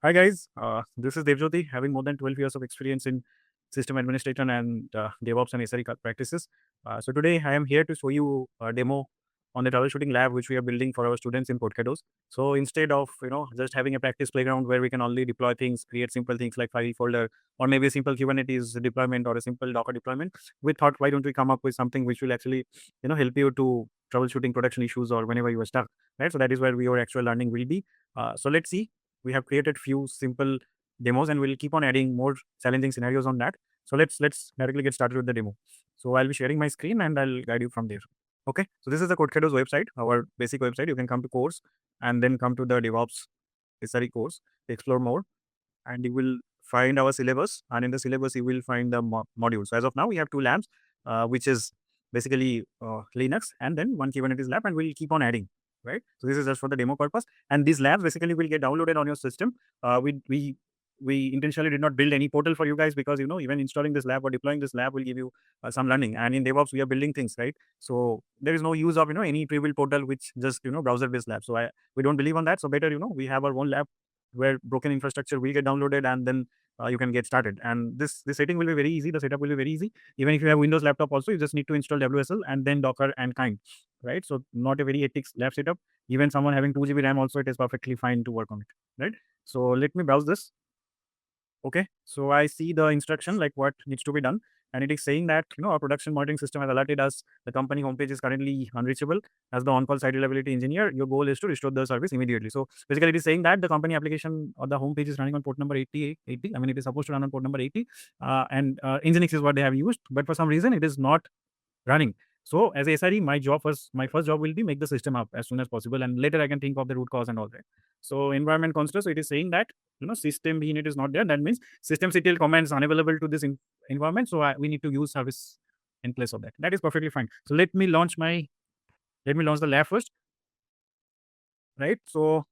Hi guys, this is Debjyoti, having more than 12 years of experience in system administration and DevOps and SRE practices. So today I am here to show you a demo on the troubleshooting lab which we are building for our students in Codekerdos. So instead of just having a practice playground where we can only deploy things, create simple things like file folder, or maybe a simple Kubernetes deployment or a simple Docker deployment, we thought why don't we come up with something which will actually help you to troubleshooting production issues or whenever you are stuck, right? So that is where your actual learning will be. So let's see. We have created few simple demos and we'll keep on adding more challenging scenarios on that. So let's directly get started with the demo. So I'll be sharing my screen and I'll guide you from there. Okay, so this is the Codekerdos website, our basic website. You can come to course and then come to the DevOps SRE course to explore more, and you will find our syllabus, and in the syllabus you will find the modules. So as of now we have two labs, which is basically Linux, and then one Kubernetes lab, and we'll keep on adding, right? So this is just for the demo purpose, and these labs basically will get downloaded on your system. We intentionally did not build any portal for you guys because even installing this lab or deploying this lab will give you some learning, and in DevOps we are building things, right? So there is no use of any pre-built portal which just browser based lab. So we don't believe on that. So better we have our own lab where broken infrastructure will get downloaded, and then you can get started. And this setting will be very easy. The setup will be very easy. Even if you have Windows laptop also, you just need to install WSL and then Docker and kind, right? So not a very hectic lab setup. Even someone having 2 GB RAM also, it is perfectly fine to work on it, right? So let me browse this. Okay, so I see the instruction like what needs to be done, and it is saying that our production monitoring system has alerted us the company homepage is currently unreachable. As the on-call site reliability engineer, your goal is to restore the service immediately. So basically, it is saying that the company application or the homepage is running on port number 80. I mean, it is supposed to run on port number 80, and Nginx is what they have used, but for some reason, it is not running. So as a SRE, my first job will be make the system up as soon as possible, and later I can think of the root cause and all that. So environment constraint. So it is saying that system unit is not there. That means systemctl commands unavailable to this environment. So we need to use service in place of that. That is perfectly fine. So let me launch the lab first, right? So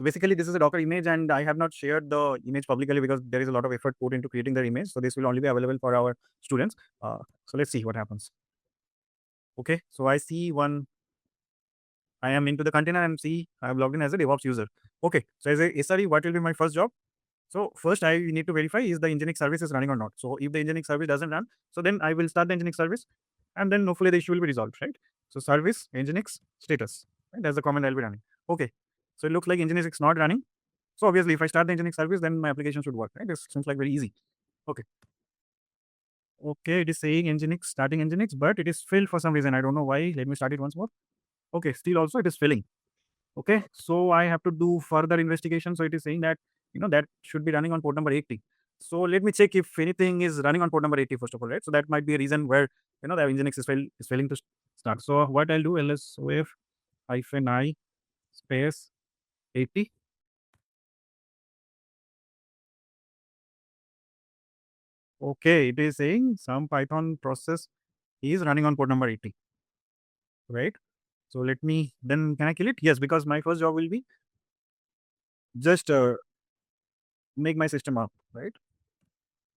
basically, this is a Docker image, and I have not shared the image publicly because there is a lot of effort put into creating the image. So this will only be available for our students. So let's see what happens. Okay, so I see one. I am into the container and see I have logged in as a DevOps user. Okay, so as a SRE, what will be my first job? So first I need to verify is the Nginx service is running or not. So if the Nginx service doesn't run, so then I will start the Nginx service, and then hopefully the issue will be resolved, right? So service Nginx status, right? That's the command I'll be running. Okay, so it looks like Nginx is not running. So obviously, if I start the Nginx service, then my application should work, right? This seems like very easy. Okay. Okay, it is saying Nginx, starting Nginx, but it is filled for some reason. I don't know why. Let me start it once more. Okay, still also it is filling. Okay, so I have to do further investigation. So it is saying that that should be running on port number 80. So let me check if anything is running on port number 80 first of all, right? So that might be a reason where the Nginx is failing to start. So what I'll do, lsov -i space 80. Okay, it is saying some Python process is running on port number 80, right? So let me then, can I kill it? Yes, because my first job will be just make my system up, right?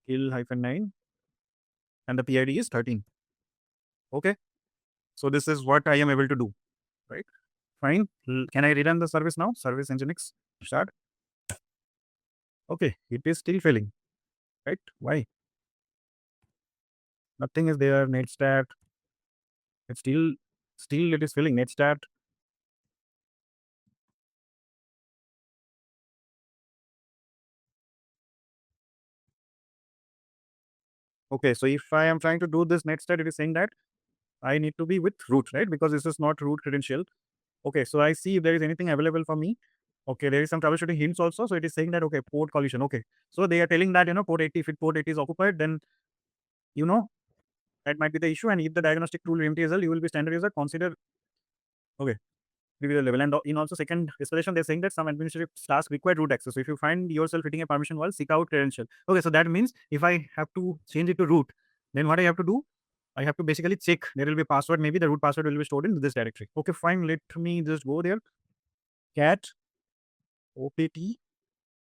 Kill -9, and the PID is 13. Okay, so this is what I am able to do, right? Fine. Can I rerun the service now? Service Nginx start. Okay, it is still failing, right? Why? Nothing is there. Netstat. It's still it is failing. Netstat. Okay, so if I am trying to do this netstat, it is saying that I need to be with root, right? Because this is not root credential. Okay, so I see if there is anything available for me. Okay, there is some troubleshooting hints also. So it is saying that, okay, port collision. Okay, so they are telling that, port 80, if port 80 is occupied, then, that might be the issue. And if the diagnostic tool MTSL, you will be standard user, consider, okay, review the level. And in also second escalation, they're saying that some administrative tasks require root access. So if you find yourself hitting a permission wall, seek out credential. Okay, so that means if I have to change it to root, then what I have to do, I have to basically check. There will be password. Maybe the root password will be stored in this directory. Okay, fine. Let me just go there. Cat opt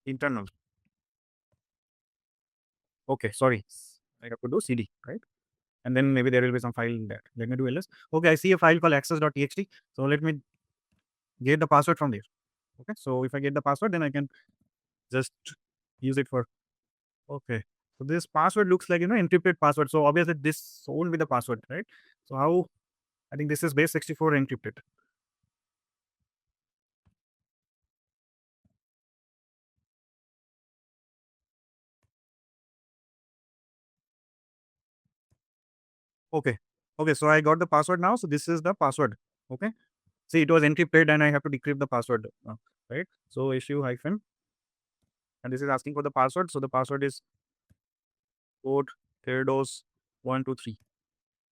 internal. Okay, sorry. I have to do cd, right? And then maybe there will be some file in that. Let me do ls. Okay, I see a file called access.txt. So let me get the password from there. Okay, so if I get the password, then I can just use it for, okay. So this password looks like, encrypted password. So obviously this won't be the password, right? So how, I think this is base 64 encrypted. Okay. Okay, so I got the password now. So this is the password. Okay. See, it was encrypted and I have to decrypt the password, right? So issue hyphen, and this is asking for the password. So the password is Codekerdos 123.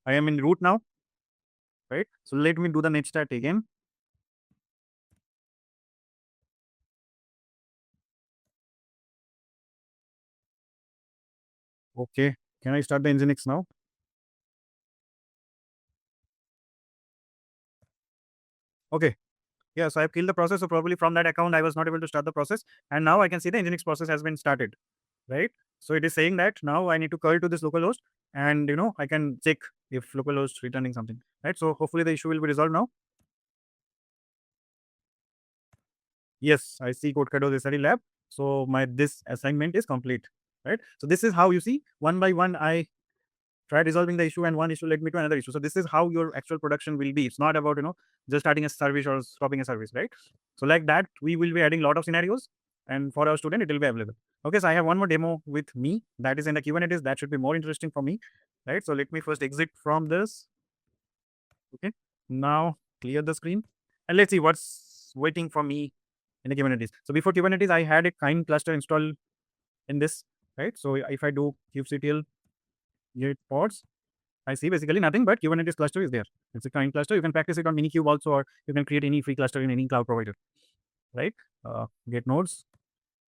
I am in root now, right? So let me do the next start again. Okay. Can I start the Nginx now? Okay. Yeah, so I've killed the process. So probably from that account, I was not able to start the process. And now I can see the Nginx process has been started, right? So it is saying that now I need to curl to this localhost and, I can check if localhost returning something, right? So hopefully the issue will be resolved now. Yes, I see Codekerdos SRE lab. So my this assignment is complete, right? So this is how you see one by one I try resolving the issue and one issue led me to another issue. So this is how your actual production will be. It's not about, just starting a service or stopping a service, right? So like that, we will be adding a lot of scenarios and for our student, it will be available. Okay, so I have one more demo with me that is in the Kubernetes. That should be more interesting for me, right? So let me first exit from this. Okay, now clear the screen and let's see what's waiting for me in the Kubernetes. So before Kubernetes, I had a kind cluster installed in this, right? So if I do kubectl git pods, I see basically nothing but Kubernetes cluster is there. It's a kind cluster. You can practice it on Minikube also, or you can create any free cluster in any cloud provider, right? Get nodes.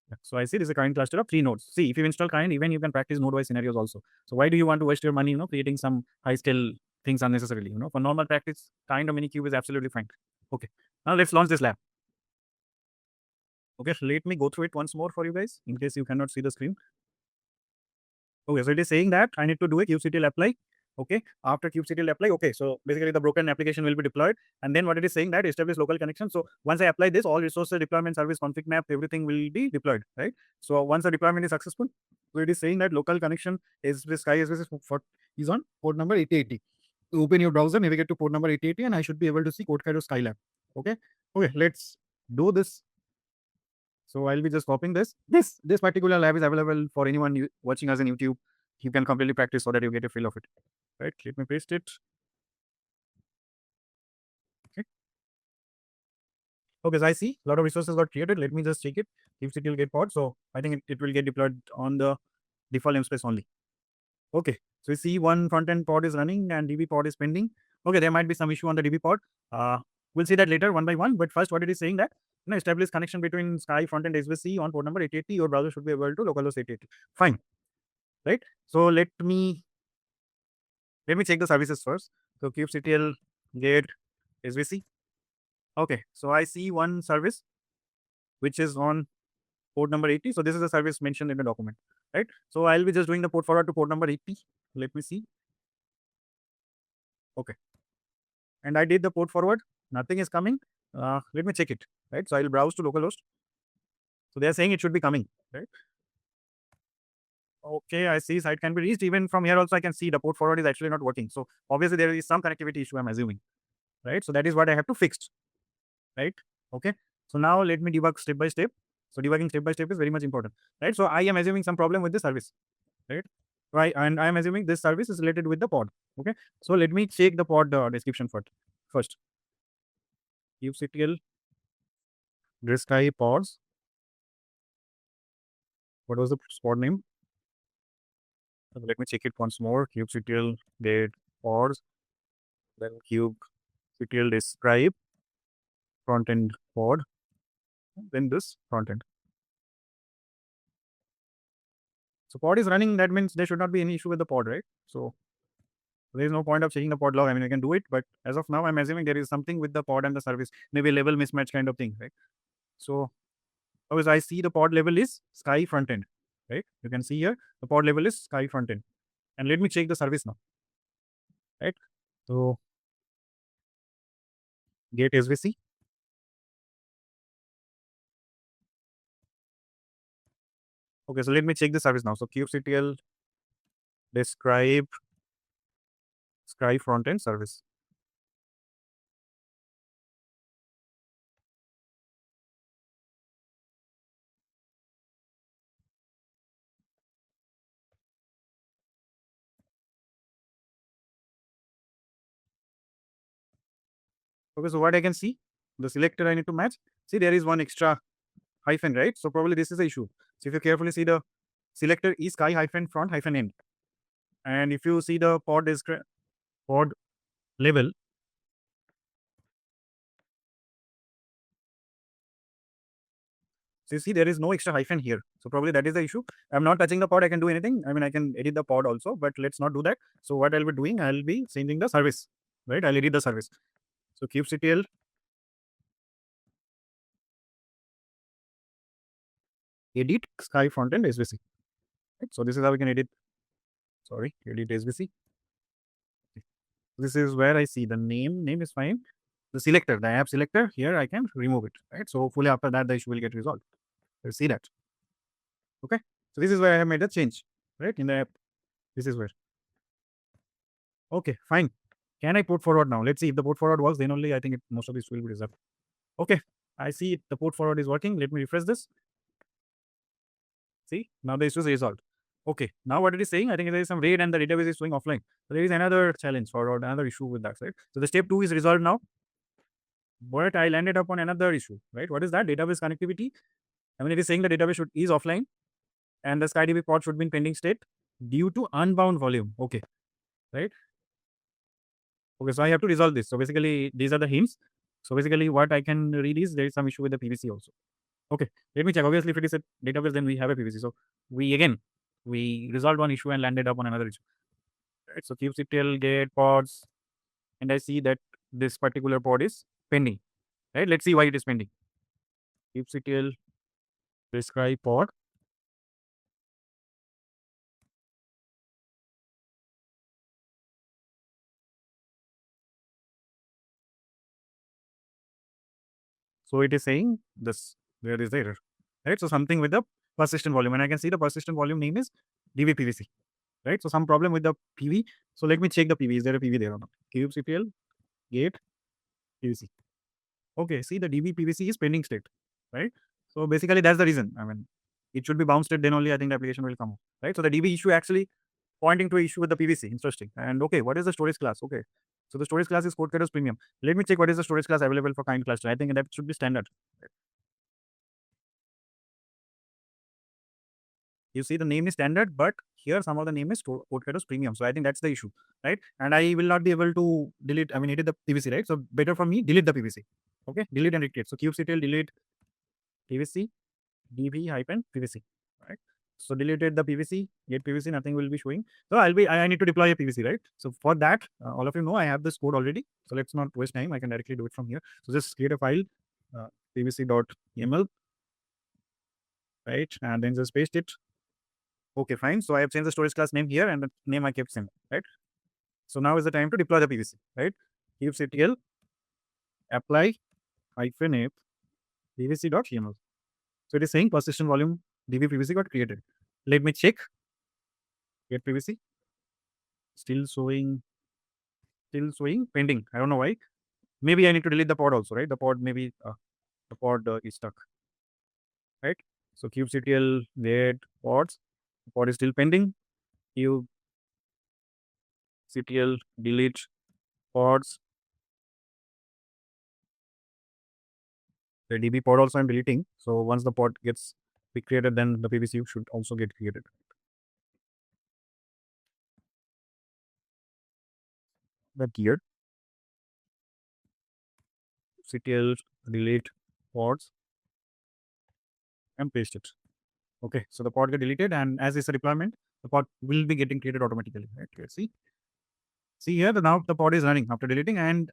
Yeah. So I see this is a kind cluster of 3 nodes. See, if you install kind, even you can practice node-wise scenarios also. So why do you want to waste your money, creating some high-scale things unnecessarily? For normal practice, kind of Minikube is absolutely fine. Okay. Now let's launch this lab. Okay, so let me go through it once more for you guys in case you cannot see the screen. Okay, so it is saying that I need to do a kubectl apply. Okay, after kubectl apply, okay, so basically the broken application will be deployed. And then what it is saying that establish local connection. So once I apply this, all resources, deployment service, config map, everything will be deployed, right? So once the deployment is successful, so it is saying that local connection is this sky is on port number 8080. So open your browser, navigate to port number 8080, and I should be able to see Codekerdos Skylab. Okay, okay, let's do this. So I'll be just copying this. This particular lab is available for anyone watching us on YouTube. You can completely practice so that you get a feel of it. Right? Let me paste it. Okay. Okay, so I see a lot of resources got created. Let me just check it. Kubectl get pod. So I think it will get deployed on the default namespace only. Okay. So you see one front-end pod is running and DB pod is pending. Okay, there might be some issue on the DB pod. We'll see that later one by one. But first, what it is saying that establish connection between Sky frontend SVC on port number 880. Your browser should be able to localhost 880. Fine, right? So let me check the services first. So kubectl get SVC. Okay, so I see one service which is on port number 80. So this is the service mentioned in the document, right? So I'll be just doing the port forward to port number 80. Let me see. Okay, and I did the port forward. Nothing is coming. Let me check it, right? So I'll browse to localhost. So they are saying it should be coming, right? Okay, I see site can be reached. Even from here also I can see the port forward is actually not working. So obviously there is some connectivity issue, I'm assuming, right? So that is what I have to fix, right? Okay. So now let me debug step by step. So debugging step by step is very much important, right? So I am assuming some problem with the service, right? Right, and I am assuming this service is related with the pod. Okay. So let me check the pod description first. kubectl sky pods. What was the pod name? Let me check it once more. Kubectl get pods. Then kubectl describe front end pod. Then this front end. So pod is running. That means there should not be any issue with the pod, right? So there is no point of checking the pod log. I mean, I can do it, but as of now, I'm assuming there is something with the pod and the service, maybe level mismatch kind of thing, right? So, because I see the pod level is Sky front end, right? You can see here the pod level is Sky front end, and let me check the service now, right? So, get SVC. Okay, so let me check the service now. So kubectl describe frontend service. Okay, so what I can see, the selector I need to match. See, there is one extra hyphen, right? So probably this is the issue. So if you carefully see, the selector is sky hyphen front hyphen end. And if you see the pod label, so you see there is no extra hyphen here. So probably that is the issue. I'm not touching the pod. I can do anything. I mean, I can edit the pod also, but let's not do that. So what I'll be doing, I'll be changing the service, right? I'll edit the service. So kubectl edit sky frontend SVC. Right? So this is how we can edit. Sorry, edit SVC. This is where I see the name. Name is fine. The selector, the app selector, here I can remove it. Right. So hopefully after that the issue will get resolved. Let's see that. Okay. So this is where I have made a change. Right. In the app. This is where. Okay, fine. Can I port forward now? Let's see if the port forward works, then only I think most of this will be resolved. Okay. I see the port forward is working. Let me refresh this. See, now the issue is resolved. Okay, now what it is saying, I think there is some RAID and the database is showing offline. So there is another challenge or another issue with that, right? So the step 2 is resolved now, but I landed up on another issue, right? What is that? Database connectivity. I mean, it is saying the database is offline and the SkyDB pod should be in pending state due to unbound volume. Okay, right? Okay, so I have to resolve this. So basically, these are the hints. So basically, what I can read is there is some issue with the PVC also. Okay, let me check. Obviously, if it is a database, then we have a PVC. So we resolved one issue and landed up on another issue. Right. So kubectl get pods, and I see that this particular pod is pending. Right. Let's see why it is pending. Kubectl describe pod. So it is saying this. There is the error. Right. So something with the persistent volume, and I can see the persistent volume name is dbpvc. Right. So some problem with the PV. So let me check the PV. Is there a PV there or not? Kubectl get PVC. Okay, see the dbpvc is pending state, right? So basically that's the reason. I mean, it should be bound state, then only I think the application will come up, right? So the db issue actually pointing to issue with the PVC. Interesting. And okay, what is the storage class? Okay, so the storage class is Codekerdos Premium. Let me check what is the storage class available for kind cluster. I think that should be standard. You see the name is standard, but here some of the name is Codekerdos Premium. So I think that's the issue, right? And I will not be able to delete, I mean, edit the PVC, right? So better for me, delete the PVC. Okay, delete and recreate. So kubectl delete PVC db hyphen PVC, right? So deleted the PVC, get PVC, nothing will be showing. So I need to deploy a PVC, right? So for that, all of you know I have this code already. So let's not waste time. I can directly do it from here. So just create a file, pvc.yaml, right? And then just paste it. Okay, fine. So I have changed the storage class name here and the name I kept same, right? So now is the time to deploy the PVC, right? kubectl apply hyphen app pvc.yaml. So it is saying persistent volume db PVC got created. Let me check. Get PVC. Still showing pending. I don't know why. Maybe I need to delete the pod also, right? The pod maybe the pod is stuck, right? So kubectl get pods. The pod is still pending. Kubectl delete pods. The db pod also I'm deleting. So once the pod gets be created, then the PVC should also get created. That gear. Kubectl delete pods and paste it. Okay, so the pod get deleted, and as is a deployment, the pod will be getting created automatically. Right? Let's see. See here, now the pod is running after deleting, and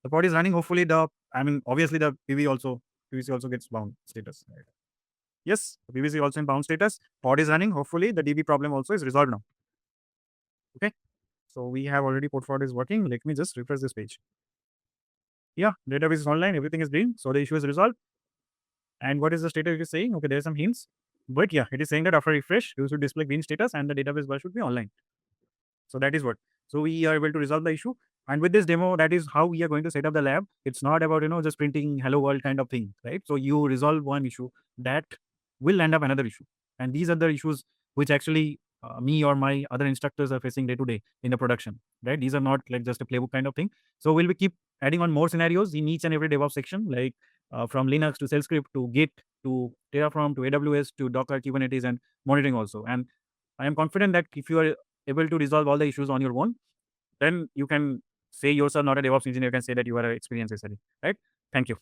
the pod is running. Hopefully, obviously the PVC also gets bound status. Right? Yes, the PVC also in bound status. Pod is running. Hopefully, the DB problem also is resolved now. Okay, so we have already port forward is working. Let me just refresh this page. Yeah, database is online. Everything is green. So the issue is resolved. And what is the status it is saying? Okay, there are some hints. But yeah, it is saying that after refresh, you should display green status and the database bar should be online. So that is what. So we are able to resolve the issue. And with this demo, that is how we are going to set up the lab. It's not about, just printing hello world kind of thing, right? So you resolve one issue that will land up another issue. And these are the issues which actually me or my other instructors are facing day to day in the production, right? These are not like just a playbook kind of thing. So we'll be keep adding on more scenarios in each and every DevOps section, like from Linux to Shell script to Git to Terraform to AWS to Docker, Kubernetes, and monitoring also. And I am confident that if you are able to resolve all the issues on your own, then you can say yourself not a DevOps engineer, you can say that you are an experienced SRE, right? Thank you.